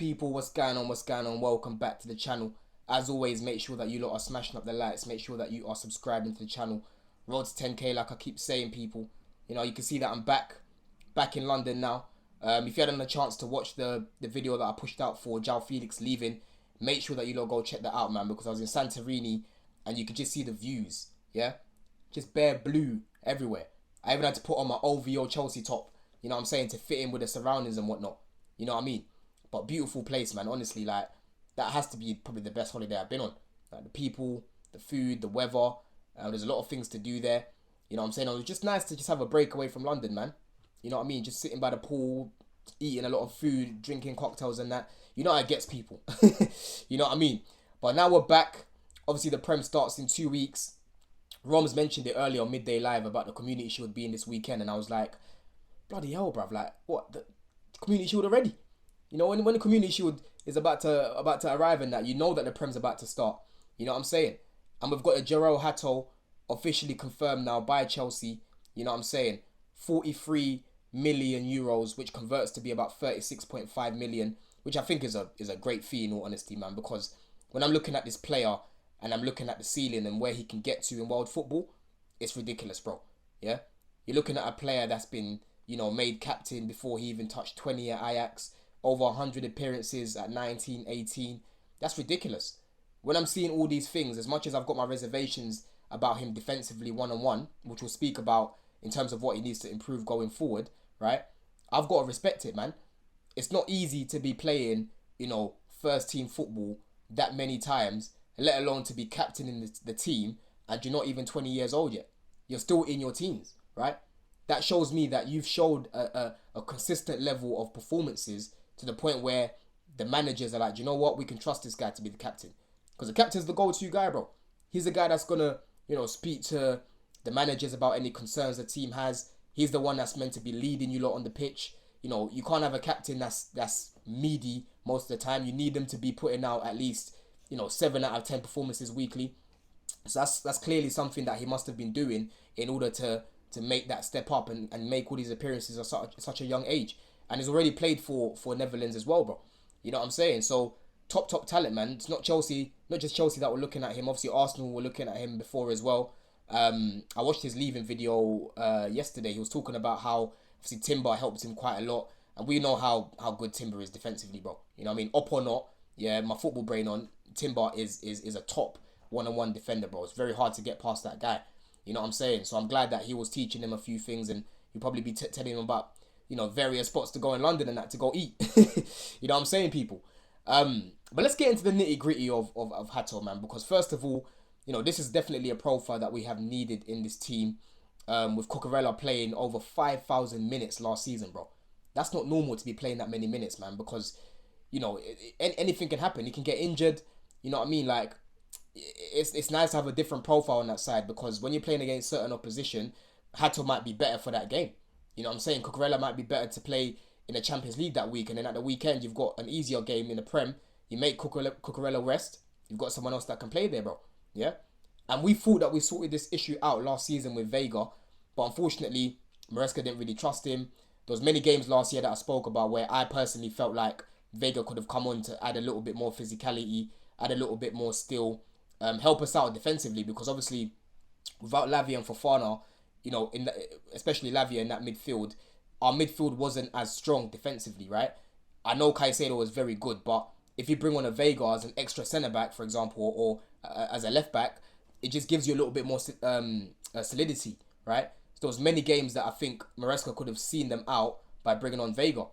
people, what's going on, welcome back to the channel. As always, make sure that you lot are smashing up the likes, make sure that you are subscribing to the channel. Road to 10k, like I keep saying, people. You know, you can see that I'm back in London now. If you hadn't a chance to watch the video that I pushed out for João Felix leaving, make sure that you lot go check that out, man, because I was in Santorini and you could just see the views, yeah? Just bare blue everywhere. I even had to put on my OVO Chelsea top, you know what I'm saying, to fit in with the surroundings and whatnot. You know what I mean? But beautiful place, man. Honestly, like, that has to be probably the best holiday I've been on. Like, the people, the food, the weather. There's a lot of things to do there. You know what I'm saying? It was just nice to just have a break away from London, man. You know what I mean? Just sitting by the pool, eating a lot of food, drinking cocktails and that. You know how it gets people. You know what I mean? But now we're back. Obviously, the Prem starts in 2 weeks. Roms mentioned it earlier on Midday Live about the Community Shield being this weekend. And I was like, bloody hell, bruv. Like, what? The Community Shield already? You know, when the Community Shield is about to arrive and that, you know that the Prem's about to start. You know what I'm saying? And we've got a Jerrell Hato officially confirmed now by Chelsea. You know what I'm saying? 43 million euros, which converts to be about 36.5 million, which I think is a great fee in all honesty, man, because when I'm looking at this player and I'm looking at the ceiling and where he can get to in world football, it's ridiculous, bro. Yeah? You're looking at a player that's been, you know, made captain before he even touched 20 at Ajax, over 100 appearances at 19, 18. That's ridiculous. When I'm seeing all these things, as much as I've got my reservations about him defensively one-on-one, which we'll speak about in terms of what he needs to improve going forward, right? I've got to respect it, man. It's not easy to be playing, you know, first team football that many times, let alone to be captaining the team, and you're not even 20 years old yet. You're still in your teens, right? That shows me that you've showed a consistent level of performances to the point where the managers are like, you know what, we can trust this guy to be the captain. Because the captain's the go-to guy, bro. He's the guy that's going to, you know, speak to the managers about any concerns the team has. He's the one that's meant to be leading you lot on the pitch. You know, you can't have a captain that's meaty most of the time. You need them to be putting out at least, you know, 7 out of 10 performances weekly. So that's clearly something that he must have been doing in order to make that step up and make all these appearances at such a young age. And he's already played for Netherlands as well, bro. You know what I'm saying? So, top talent, man. It's not just Chelsea that were looking at him. Obviously, Arsenal were looking at him before as well. I watched his leaving video yesterday. He was talking about how, obviously, Timber helped him quite a lot. And we know how good Timber is defensively, bro. You know what I mean? Up or not, yeah, my football brain on, Timber is a top one-on-one defender, bro. It's very hard to get past that guy. You know what I'm saying? So I'm glad that he was teaching him a few things, and he'll probably be telling him about, you know, various spots to go in London and that to go eat. You know what I'm saying, people? But let's get into the nitty gritty of Hato, man, because first of all, you know, this is definitely a profile that we have needed in this team. With Cucurella playing over 5,000 minutes last season, bro. That's not normal to be playing that many minutes, man, because, you know, anything can happen. He can get injured. You know what I mean? Like, it's nice to have a different profile on that side, because when you're playing against certain opposition, Hato might be better for that game. You know what I'm saying? Cucurella might be better to play in the Champions League that week, and then at the weekend you've got an easier game in the Prem. You make Cucurella rest. You've got someone else that can play there, bro. Yeah? And we thought that we sorted this issue out last season with Vega, but unfortunately, Maresca didn't really trust him. There was many games last year that I spoke about where I personally felt like Vega could have come on to add a little bit more physicality, add a little bit more skill, help us out defensively, because obviously without Lavia and Fofana, you know, especially Lavia in that midfield, our midfield wasn't as strong defensively, right? I know Caicedo was very good, but if you bring on a Vega as an extra centre-back, for example, or as a left-back, it just gives you a little bit more solidity, right? So there was many games that I think Maresca could have seen them out by bringing on Vega.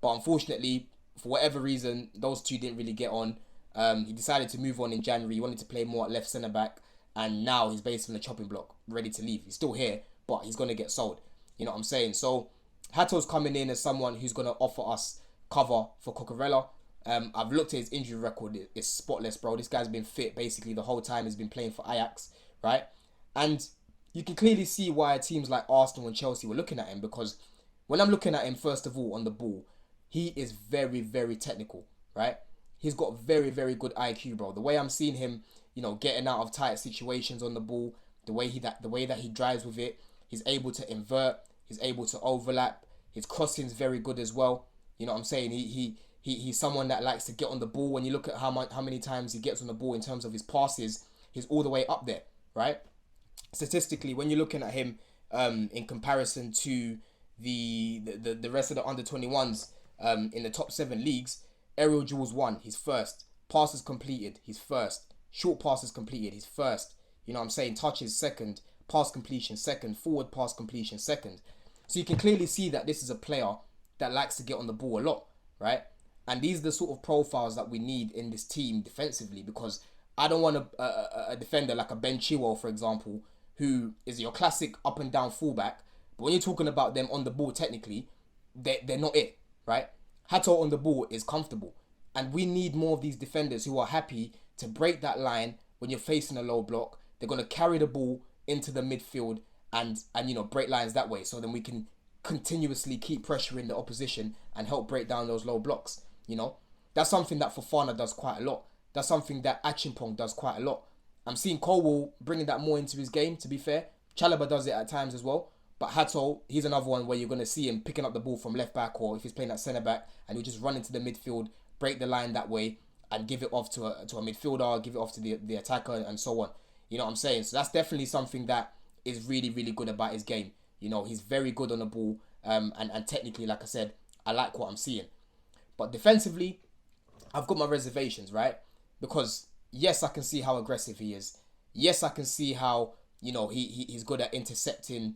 But unfortunately, for whatever reason, those two didn't really get on. He decided to move on in January. He wanted to play more at left centre-back, and now he's basically on the chopping block, ready to leave. He's still here, but he's going to get sold. You know what I'm saying? So Hato's coming in as someone who's going to offer us cover for Cucurella. I've looked at his injury record. It's spotless, bro. This guy's been fit basically the whole time he's been playing for Ajax, right? And you can clearly see why teams like Arsenal and Chelsea were looking at him, because when I'm looking at him, first of all, on the ball, he is very, very technical, right? He's got very, very good IQ, bro. The way I'm seeing him, you know, getting out of tight situations on the ball, the way that he drives with it, he's able to invert, he's able to overlap. His crossing's very good as well. You know what I'm saying? He's someone that likes to get on the ball. When you look at how many times he gets on the ball in terms of his passes, he's all the way up there, right? Statistically, when you're looking at him in comparison to the rest of the under 21s in the top 7 leagues, aerial duels won, he's first. Passes completed, he's first. Short passes completed, he's first. You know what I'm saying? Touches second. Pass completion second. Forward pass completion second. So you can clearly see that this is a player that likes to get on the ball a lot, right? And these are the sort of profiles that we need in this team defensively, because I don't want a defender like a Ben Chilwell, for example, who is your classic up and down fullback. But when you're talking about them on the ball, technically, they're not it, right? Hato on the ball is comfortable. And we need more of these defenders who are happy to break that line when you're facing a low block. They're going to carry the ball into the midfield and break lines that way. So then we can continuously keep pressuring the opposition and help break down those low blocks. That's something that Fofana does quite a lot. That's something that Achimpong does quite a lot. I'm seeing Colwell bringing that more into his game, to be fair. Chalobah does it at times as well. But Hato, he's another one where you're going to see him picking up the ball from left back, or if he's playing at centre back, and he'll just run into the midfield, break the line that way, and give it off to a midfielder, give it off to the attacker, and so on. You know what I'm saying? So that's definitely something that is really, really good about his game. He's very good on the ball, and technically, like I said, I like what I'm seeing. But defensively, I've got my reservations, right? Because yes, I can see how aggressive he is. Yes, I can see how he's good at intercepting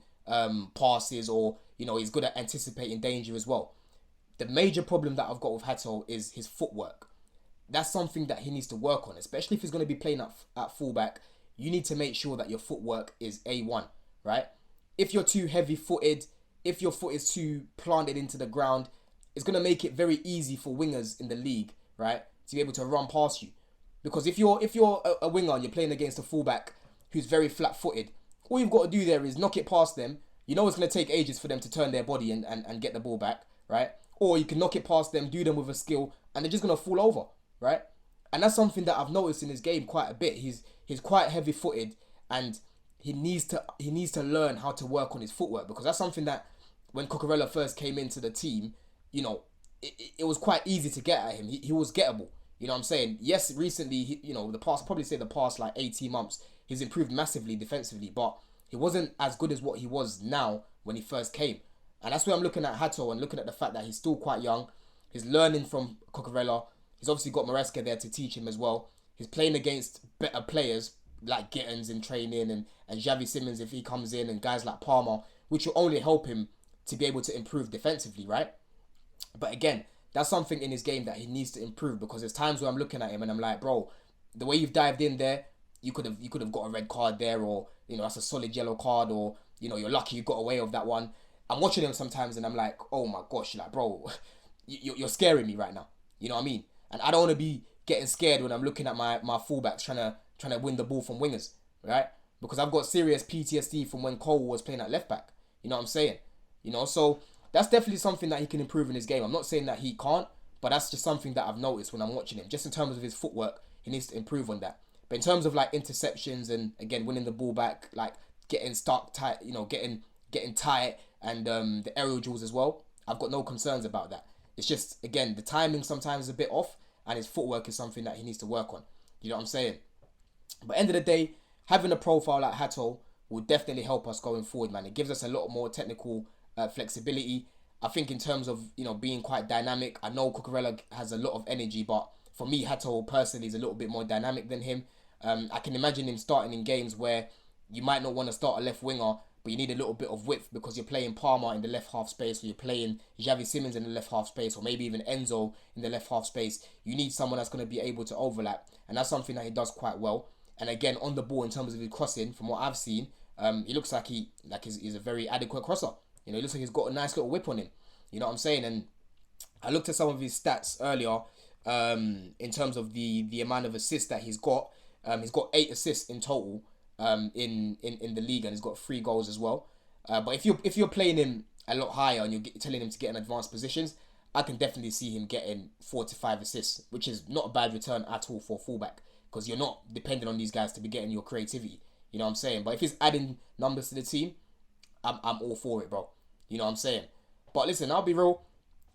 passes, or he's good at anticipating danger as well. The major problem that I've got with Hato is his footwork. That's something that he needs to work on, especially if he's going to be playing at fullback. You need to make sure that your footwork is A1, right? If you're too heavy-footed, if your foot is too planted into the ground, it's going to make it very easy for wingers in the league, right, to be able to run past you. Because if you're a winger and you're playing against a fullback who's very flat-footed, all you've got to do there is knock it past them. It's going to take ages for them to turn their body and get the ball back, right? Or you can knock it past them, do them with a skill, and they're just going to fall over, right? And that's something that I've noticed in his game quite a bit. He's quite heavy-footed, and he needs to learn how to work on his footwork, because that's something that when Cucurella first came into the team, it was quite easy to get at him. He was gettable. You know what I'm saying? Yes, recently, the past like 18 months, he's improved massively defensively, but he wasn't as good as what he was now when he first came. And that's where I'm looking at Hato and looking at the fact that he's still quite young. He's learning from Cucurella. He's obviously got Maresca there to teach him as well. He's playing against better players like Gittins in training, and Xavi Simons if he comes in, and guys like Palmer, which will only help him to be able to improve defensively, right? But again, that's something in his game that he needs to improve, because there's times where I'm looking at him and I'm like, bro, the way you've dived in there, you could have got a red card there, or that's a solid yellow card, or you're lucky you got away with that one. I'm watching him sometimes and I'm like, oh my gosh, like, bro, you're scaring me right now. You know what I mean? And I don't want to be getting scared when I'm looking at my fullbacks trying to win the ball from wingers, right? Because I've got serious PTSD from when Cole was playing at left back. You know what I'm saying? So that's definitely something that he can improve in his game. I'm not saying that he can't, but that's just something that I've noticed when I'm watching him. Just in terms of his footwork, he needs to improve on that. But in terms of like interceptions and again winning the ball back, like getting stuck tight, getting tight, and the aerial duels as well, I've got no concerns about that. It's just, again, the timing sometimes is a bit off, and his footwork is something that he needs to work on. You know what I'm saying? But end of the day, having a profile like Hato will definitely help us going forward, man. It gives us a lot more technical flexibility. I think in terms of being quite dynamic, I know Cucurella has a lot of energy, but for me, Hato personally is a little bit more dynamic than him. I can imagine him starting in games where you might not want to start a left winger, but you need a little bit of width because you're playing Palmer in the left half space, or you're playing Xavi Simons in the left half space, or maybe even Enzo in the left half space. You need someone that's going to be able to overlap, and that's something that he does quite well. And again, on the ball in terms of his crossing, from what I've seen, he looks like he's a very adequate crosser. He looks like he's got a nice little whip on him. You know what I'm saying? And I looked at some of his stats earlier in terms of the amount of assists that he's got. He's got 8 assists in total in the league, and he's got 3 goals as well. But if you're playing him a lot higher and you're telling him to get in advanced positions, I can definitely see him getting 4 to 5 assists, which is not a bad return at all for a fullback, because you're not dependent on these guys to be getting your creativity. You know what I'm saying? But if he's adding numbers to the team, I'm all for it, bro. You know what I'm saying? But listen, I'll be real.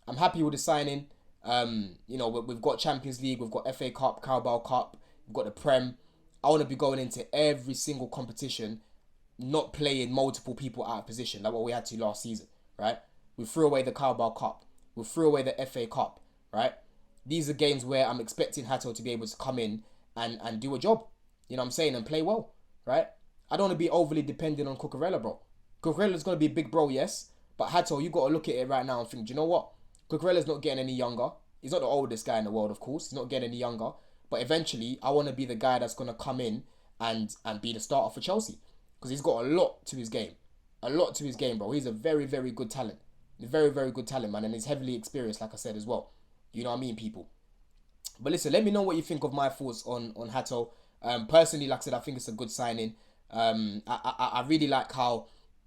I'm happy with the signing. You know, we've got Champions League, we've got FA Cup, Carabao Cup, we've got the Prem. I want to be going into every single competition, not playing multiple people out of position like what we had to last season, right? We threw away the Carabao Cup. We threw away the FA Cup, right? These are games where I'm expecting Hato to be able to come in and do a job, you know what I'm saying, and play well, right? I don't want to be overly dependent on Cucurella, bro. Cucurella's going to be a big bro, yes, but Hato, you got to look at it right now and think, do you know what? Cucurella's not getting any younger. He's not the oldest guy in the world, of course. He's not getting any younger. But eventually, I want to be the guy that's going to come in and be the starter for Chelsea. Because he's got a lot to his game. A lot to his game, bro. He's a very, very good talent. A very, very good talent, man. And he's heavily experienced, like I said, as well. You know what I mean, people? But listen, let me know what you think of my thoughts on Hato. Personally, like I said, I think it's a good signing. I really like how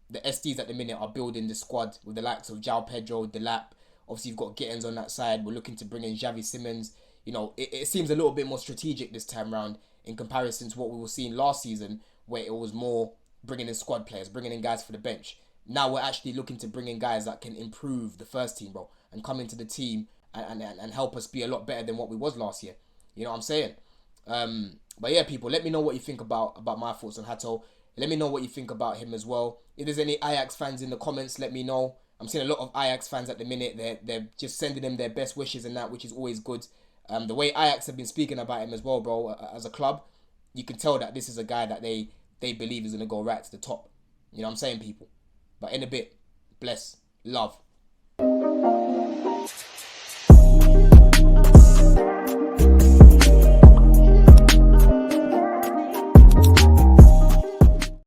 the SDs at the minute are building the squad with the likes of João Pedro, Delap. Obviously, you've got Gittins on that side. We're looking to bring in Xavi Simons. You know, it seems a little bit more strategic this time round in comparison to what we were seeing last season, where it was more bringing in squad players, bringing in guys for the bench. Now we're actually looking to bring in guys that can improve the first team, bro, and come into the team and help us be a lot better than what we was last year. You know what I'm saying? But yeah, people, let me know what you think about my thoughts on Hato. Let me know what you think about him as well. If there's any Ajax fans in the comments, let me know. I'm seeing a lot of Ajax fans at the minute. They're just sending him their best wishes and that, which is always good. The way Ajax have been speaking about him as well, bro, as a club, you can tell that this is a guy that they believe is going to go right to the top. You know what I'm saying, people? But in a bit, bless, love.